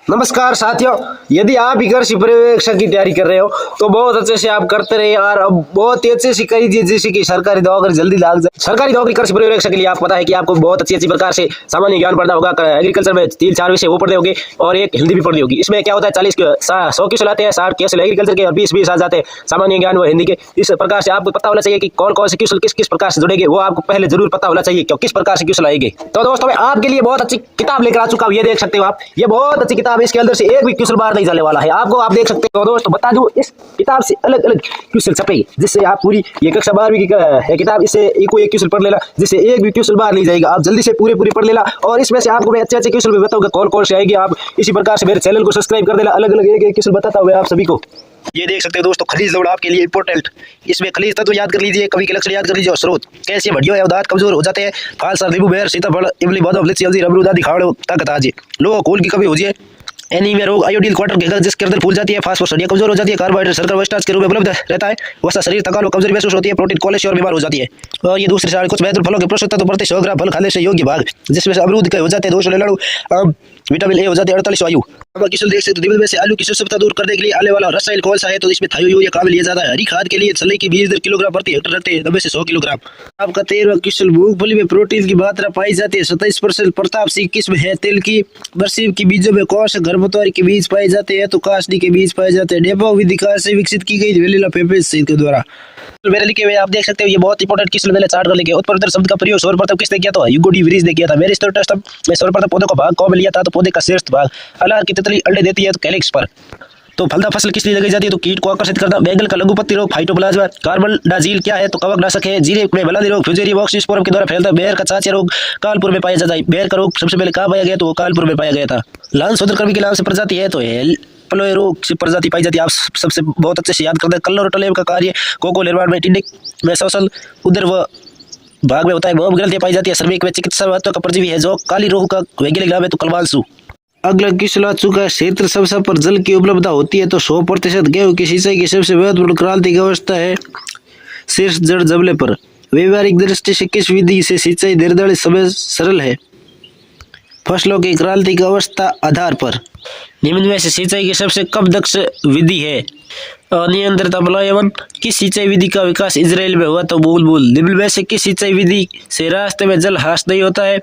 नमस्कार साथियों, यदि आप भी कृषि पर्यवेक्षक की तैयारी कर रहे हो तो बहुत अच्छे से आप करते रहिए और अब बहुत ही अच्छे से करिए, जैसे कि सरकारी नौकरी जल्दी लाग जाए। सरकारी नौकरी कृषि पर्यवेक्षक के लिए आप पता है कि आपको बहुत अच्छी प्रकार से सामान्य ज्ञान पढ़ना होगा। एग्रीकल्चर में 3-4 विषय वो पढ़ने होंगे और एक हिंदी भी पढ़नी होगी। इसमें क्या होता है, 100 क्वेश्चन आते हैं, 60 क्वेश्चन एग्रीकल्चर के और 20 आ जाते हैं सामान्य ज्ञान व हिंदी के। इस प्रकार से आपको पता होना चाहिए कि कौन कौन से क्वेश्चन किस किस प्रकार से जुड़ेंगे, वो आपको पहले जरूर पता होना चाहिए क्यों किस प्रकार से क्वेश्चन आएंगे। तो दोस्तों, मैं आपके लिए बहुत अच्छी किताब लेकर आ चुका हूँ। ये देख सकते हो आप, ये बहुत अच्छी किताब है। इसके अंदर से एक भी क्वेश्चन बाहर नहीं जाने वाला है आपको। आप देख सकते हो दोस्तों, बता दूं, इस किताब से अलग अलग क्वेश्चन छपे, जिससे आप पूरी ये कक्षा 12वीं की किताब, इससे एक क्वेश्चन पढ़ लेना, जिससे एक भी क्वेश्चन बाहर नहीं जाएगा। आप जल्दी से पूरे पढ़ लेना और इसमें से आपको मैं अच्छे क्वेश्चन भी बताऊंगा कौन कौन से आएंगे। आप इसी प्रकार से मेरे चैनल को सब्सक्राइब कर देना, अलग अलग एक क्वेश्चन बताता हुआ आप सभी को। ये देख सकते हो दोस्तों, खनिज लवण आपके लिए इंपॉर्टेंट। इसमें खनिज तत्व याद कर लीजिए, कवि के लक्षण याद कर लीजिए और स्रोत। कैल्शियम हड्डियों एवं दांत कमजोर हो जाते हैं। फाल सर नींबू बेर सीताफल इमली बादाम लीची हल्दी अमरूद आदि खाओ ताकत आ जाए। लोगों खून की कमी हो जाए। एनीमिया रोग आयोडीन क्वार्टर के जिसके अंदर फूल जाती है। फास्फोरस हड्डियां कमजोर हो जाती है। कार्बोहाइड्रेट शर्करा व स्टार्च के रूप में उपलब्ध रहता है। वसा शरीर थकान व कमजोरी महसूस होती है। प्रोटीन कोलेस्ट्रॉल बीमार हो जाती है। और ये दूसरे सारे कुछ बेहतर फलों के पोषक तत्व प्रति 100 ग्राम फल खाने से योग्य भाग, जिसमें से अमरूद के हो जाते हैं 200 लड़ू, विटामिन ए हो जाते हैं 48 वायु। किशोर देख सकते हो, में से आलू की शुष्कता दूर करने के लिए आने वाला रसायन कौन सा है, तो इसमें थायो यूरिया काबिल लिया जाता है। हरी खाद के लिए चने की 20 किलोग्राम प्रति हेक्टेयर रखते हैं, 90 से 100 किलोग्राम। आपका 13वां क्वेश्चन, मूंगफली में प्रोटीन की मात्रा पाई जाती है 27%। प्रताप सिंह किस्म है तेल की। बरसीम की बीजों में कौन से खरपतवार के बीज पाए जाते हैं, तो कासनी के बीज पाए जाते हैं। डेबो विधि से विकसित की गई वेलिला पेपेस के द्वारा। तो मेरे लिखे हुए आप देख सकते हो, ये बहुत इंपॉर्टेंट क्वेश्चन मैंने चार्ट कर लिखे। उत्परिवर्तन शब्द का प्रयोग सर्वप्रथम किसने किया, तो ह्यूगो डी व्रीज ने किया था। मेरे टेस्ट में सर्वप्रथम पौधों का भाग कौन लिया था, तो पौधे का शीर्ष भाग। अलार की तितली अंडे देती है तो कैलिक्स पर। तो फलदा फसल किस लिए लगाई जाती है, तो कीट को आकर्षित करना। बैंगन का लघुपत्ती रोग फाइटोप्लाज्मा। कार्बनडाजिल क्या है, तो कवकनाशक है। जीरे में बलादी रोग फ्यूजेरिया बॉक्सीस्पोरम के द्वारा फैलता है। बेर का चाचा रोग कानपुर में पाया जाता है। बेर का रोग सबसे पहले कहाँ पाया गया, तो वो कानपुर में पाया गया था। लाल शूद्रकृमि के नाम से प्रजाति है, तो प्लोय रोग से प्रजाति पाई जाती है। आप सबसे बहुत अच्छे से याद करते हैं। कल्लोरोटोलेम का कार्य कोको निर्माण में, टिंडिक में शोषण उदर व भाग में होता है। मोम ग्रंथि पाई जाती है। श्रमिक में चिकित्सा महत्व का परजीवी है। जो काली रोग का वैज्ञानिक नाम है, तो कलवांसु। अगला क्वेश्चन आ चुका है, क्षेत्र सबसे पर जल की उपलब्धता होती है, तो 100%। गेहूं की सिंचाई की सबसे महत्वपूर्ण क्रांति की अवस्था है शीर्ष जड़ जमने पर। व्यवहारिक दृष्टि से किस विधि से सिंचाई निर्धारित समय सरल है, फसलों की क्रांति की अवस्था आधार पर। निम्न में से सिंचाई की सबसे कम दक्ष विधि है अनियंत्रित अवलयन। किस सिंचाई विधि का विकास इजराइल में हुआ, तो बुलबुल। निम्न में से किस सिंचाई विधि से रास्ते में जल ह्रास नहीं होता है,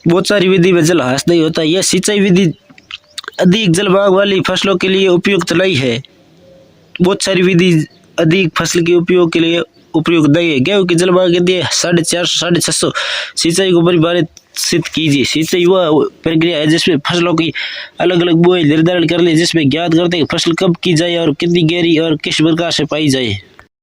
बहुत सारी विधि में जल ह्रास नहीं होता है। यह सिंचाई विधि अधिक जल मांग वाली फसलों के लिए उपयुक्त नहीं है। बहुत सारी विधि अधिक फसल के उपयोग के लिए उपयुक्त नहीं है। गेहूं की जल मांग के लिए 450-650 सिंचाई को परिभाषित कीजिए। सिंचाई वह प्रक्रिया है जिसमें फसलों की अलग अलग बुआई निर्धारण कर ले, जिसमें ज्ञात करते हैं फसल कब की जाए और कितनी गहरी और किस प्रकार से पाई जाए।